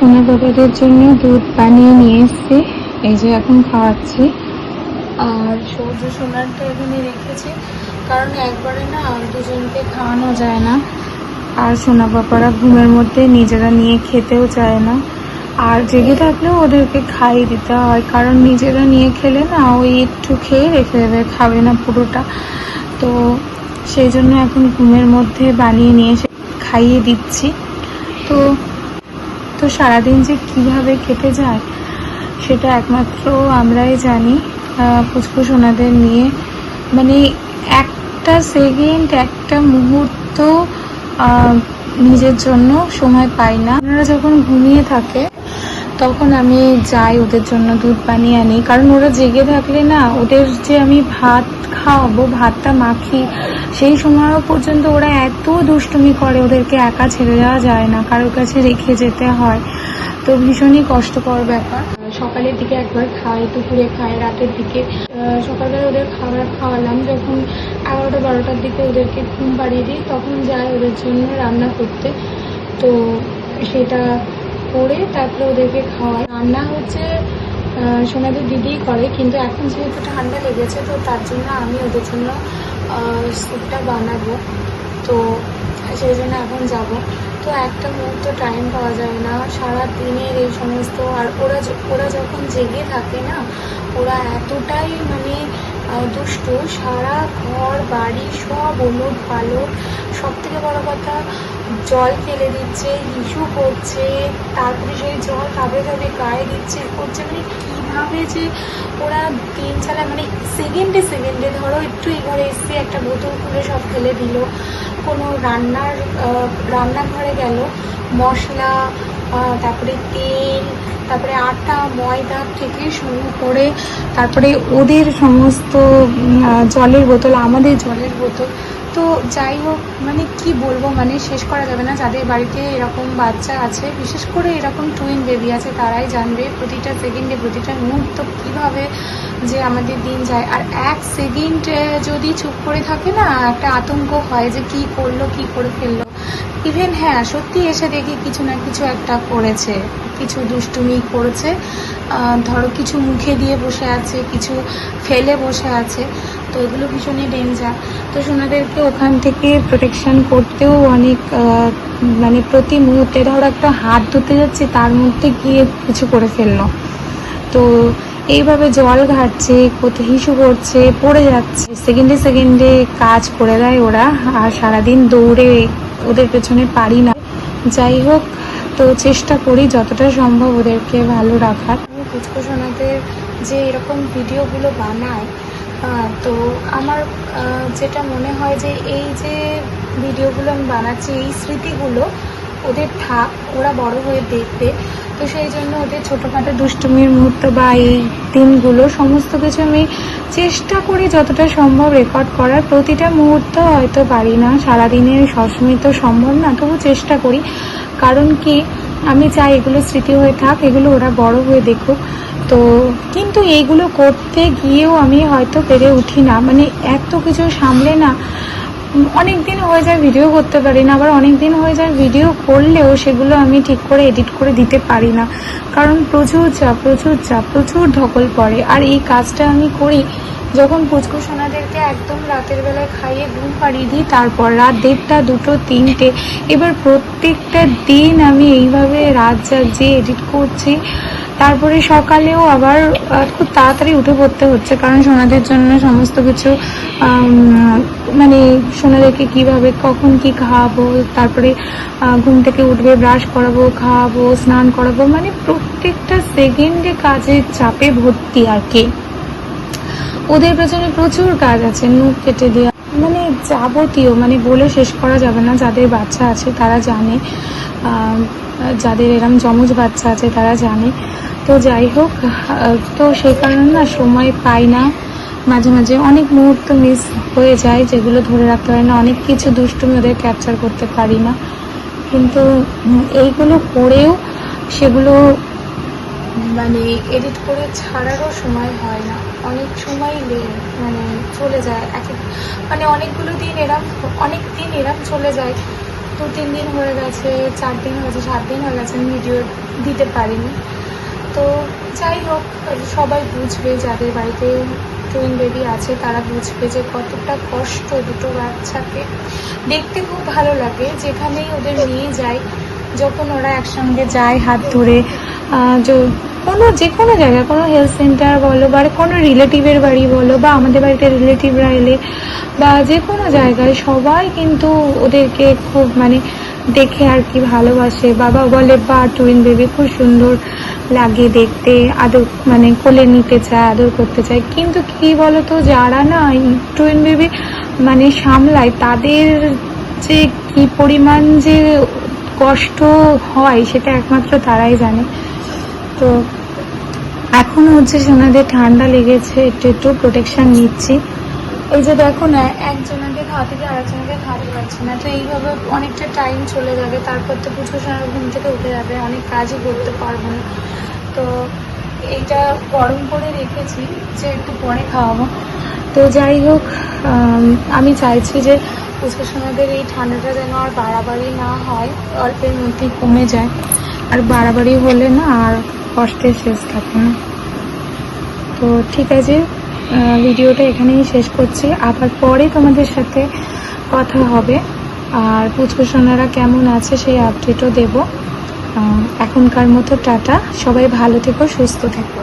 সোনা বাবাদের জন্য দুধ বানিয়ে নিয়ে এসেছি, এই যে এখন খাওয়াচ্ছি। আর সূর্য সোনারটা এখানে রেখেছি, কারণ একবারে না দুজনকে খাওয়ানো যায় না। আর সোনা বাবারা ঘুমের মধ্যে নিজেরা নিয়ে খেতেও চায় না, আর জেগে থাকলেও ওদেরকে খাইয়ে দিতে হয়, কারণ নিজেরা নিয়ে খেলে না ওই একটু খেয়ে রেখে দেবে, খাবে না পুরোটা। তো সেই জন্য এখন ঘুমের মধ্যে বানিয়ে নিয়ে এসে খাইয়ে দিচ্ছি। তো তো সারাদিন যে কিভাবে কেটে যায় সেটা একমাত্র আমরাই জানি। পুচকু সোনাদের নিয়ে মানে একটা সেকেন্ড, একটা মুহূর্ত নিজের জন্য সময় পাই না। ওনারা যখন ঘুমিয়ে থাকে তখন আমি যাই ওদের জন্য দুধ বানিয়ে আনি, কারণ ওরা জেগে থাকলে না ওদের যে আমি ভাত খাওয়াবো, ভাতটা মাখি, সেই সময়ও পর্যন্ত ওরা এত দুষ্টুমি করে, ওদেরকে একা ছেড়ে যাওয়া যায় না, কারোর কাছে রেখে যেতে হয়। তো ভীষণই কষ্টকর ব্যাপার। সকালের দিকে একবার খাই, দুপুরে খাই, রাতের দিকে। সকালবেলা ওদের খাবার খাওয়ালাম, যখন 11টা-12টার দিকে ওদেরকে ঘুম পাড়িয়ে দিই, তখন যাই ওদের জন্য রান্না করতে। তো সেটা করে তারপরে ওদেরকে খাওয়াই। রান্না হচ্ছে সোনাদের দিদিই করে, কিন্তু এখন যেহেতু ঠান্ডা লেগেছে তো তার জন্য আমি ওদের জন্য স্যুপটা বানাবো। তো সেই জন্য এখন যাব। তো একটা মুহূর্ত টাইম পাওয়া যায় না সারা দিনের এই সমস্ত। আর ওরা যখন জেগে থাকে না, ওরা এতটাই মানে দুষ্টু, সারা ঘর বাড়ি সব ওলট পালট। সব থেকে বড় কথা, জল ফেলে দিচ্ছে, হিসু করছে, তারপরে সেই জল কাবে কাবে গায়ে দিচ্ছে, করছে, মানে কীভাবে যে ওরা দিন চালায়। মানে সেকেন্ডে সেকেন্ডে ধরো একটু এই ঘরে এসে একটা বোতল খুলে সব ফেলে দিল, কোনো রান্নাঘরে গেল, মশলা, তারপরে তেল, তারপরে আটা ময়দা থেকে শুরু করে তারপরে ওদের সমস্ত জলের বোতল, আমাদের জলের বোতল। তো যাই হোক, মানে কি বলবো, মানে শেষ করা যাবে না। যাদের বাড়িতে এরকম বাচ্চা আছে, বিশেষ করে এরকম টুইন বেবি আছে, তারাই জানবে প্রতিটা সেকেন্ডে প্রতিটা মুহূর্ত কীভাবে যে আমাদের দিন যায়। আর এক সেকেন্ড যদি চুপ করে থাকে না, একটা আতঙ্ক হয় যে কি করলো, কি করে ফেললো। ইভেন হ্যাঁ, সত্যি এসে দেখি কিছু না কিছু একটা করেছে, কিছু দুষ্টুমি করেছে। ধরো কিছু মুখে দিয়ে বসে আছে, কিছু ফেলে বসে আছে। তো এগুলো ভীষণই ডেঞ্জার। তো সোনাদেরকে ওখান থেকে প্রোটেকশান করতেও অনেক মানে প্রতি মুহূর্তে ধরো একটা হাত ধুতে যাচ্ছে, তার মধ্যে গিয়ে কিছু করে ফেললো। তো এইভাবে জল ঘাটছে, কোথায় হিসু করছে, পড়ে যাচ্ছে, সেকেন্ডে সেকেন্ডে কাজ করে দেয় ওরা। আর সারাদিন দৌড়ে ওদের পেছনে পারি না। যাই হোক, তো চেষ্টা করি যতটা সম্ভব ওদেরকে ভালো রাখার। আমি পুচকু সোনাদের যে এরকম ভিডিওগুলো বানাই, তো আমার যেটা মনে হয় যে এই যে ভিডিওগুলো আমি বানাচ্ছি, এই স্মৃতিগুলো ওদের থাক, ওরা বড় হয়ে দেখবে। তো সেই জন্য ওদের ছোটোখাটো দুষ্টুমির মুহূর্ত বা এই দিনগুলো সমস্ত কিছু আমি চেষ্টা করি যতটা সম্ভব রেকর্ড করার। প্রতিটা মুহূর্ত হয়তো পারি না, সারাদিনে সবসময় তো সম্ভব না, তবু চেষ্টা করি। কারণ কি, আমি চাই এগুলো স্মৃতি হয়ে থাক, এগুলো ওরা বড় হয়ে দেখুক। তো কিন্তু এইগুলো করতে গিয়েও আমি হয়তো পেরে উঠি না, মানে এত কিছু সামলে না অনেক দিন হয়ে যায় ভিডিও করতে পারি না, আবার অনেক দিন হয়ে যায় ভিডিও করলেও সেগুলো আমি ঠিক করে এডিট করে দিতে পারি না, কারণ প্রচুর চাপ, প্রচুর ধকল পড়ে। আর এই কাজটা আমি করি যখন পুচকু সোনাদেরকে একদম রাতের বেলায় খাইয়ে ঘুম পাড়িয়ে দিই, তারপর রাত 1টা, 2টো, 3টে। এবার প্রত্যেকটা দিন আমি এইভাবে রাত জাগিয়ে এডিট করছি। তারপরে সকালেও আবার খুব তাড়াতাড়ি উঠে পড়তে হচ্ছে, কারণ সোনাদের জন্য সমস্ত কিছু মানে সোনাদেরকে কিভাবে কখন কি খাওয়াবো, তারপরে ঘুম থেকে উঠবে, ব্রাশ করাবো, খাওয়াবো, স্নান করাবো, মানে প্রত্যেকটা সেকেন্ডে কাজের চাপে ভর্তি। আর কি ওদের পেছনে প্রচুর কাজ আছে, নখ কেটে দেওয়া, মানে যাবতীয়, মানে বলে শেষ করা যাবে না। যাদের বাচ্চা আছে তারা জানে, যাদের এরম যমজ বাচ্চা আছে তারা জানে। তো যাই হোক, তো সেই কারণে না সময় পাই না, মাঝে মাঝে অনেক মুহূর্ত মিস হয়ে যায় যেগুলো ধরে রাখতে পারি না, অনেক কিছু দুষ্টুমি ওদের ক্যাপচার করতে পারি না। কিন্তু এইগুলো করেও সেগুলো মানে এডিট করে ছাড়ারও সময় হয় না, অনেক সময় মানে চলে যায়, মানে অনেক দিন এরম চলে যায় 2-3 দিন হয়ে গেছে, 4 দিন হয়েছে, 7 দিন হয়ে গেছে আমি ভিডিও দিতে পারিনি। তো যাই হোক, সবাই বুঝবে, যাদের বাড়িতে টুইন বেবি আছে তারা বুঝবে যে কতটা কষ্ট দুটো বাচ্চাকে। দেখতে খুব ভালো লাগে যেখানেই ওদের নিয়ে যায়, যখন ওরা একসঙ্গে যায় হাত ধরে, যে কোনো জায়গায়, কোনো হেলথ সেন্টার বলো বা কোনো রিলেটিভের বাড়ি বলো বা আমাদের বাড়িতে রিলেটিভরা এলে বা যে কোনো জায়গায়, সবাই কিন্তু ওদেরকে খুব দেখে আর কি ভালোবাসে। বাবা বলে বা টুইন বেবি খুব সুন্দর লাগে দেখতে, আদর কোলে নিতে চায়, আদর করতে চায়। কিন্তু কি বলতো, যারা না টুইন বেবি সামলায়, তাদের যে কি পরিমাণ যে কষ্ট হয় সেটা একমাত্র তারাই জানে। তো এখন হচ্ছে সোনাদের ঠান্ডা লেগেছে, একটু প্রোটেকশন নিচ্ছি। এই যে দেখো না, একজনকে খাওয়াতে গিয়ে আরেকজনকে খাওয়াতে পারছি না। তো এইভাবে অনেকটা টাইম চলে যাবে, তারপর তো পুজো সোনার ঘুম থেকে উঠে যাবে, অনেক কাজই করতে পারবো না। তো এইটা গরম করে রেখেছি যে একটু পরে খাওয়াবো। তো যাই হোক, আমি চাইছি যে পুজো সোনাদের এই ঠান্ডাটা যেন আর বাড়াবাড়ি না হয়, অল্পের মধ্যেই কমে যায়। আর বাড়াবাড়ি হলে না আর কষ্টের শেষ থাকে না। তো ঠিক আছে, ভিডিওটা এখানেই শেষ করছি, আবার পরে তোমাদের সাথে কথা হবে। আর পুচকু সোনারা কেমন আছে সেই আপডেটও দেব। এখনকার মতো টাটা, সবাই ভালো থেকো, সুস্থ থেকো।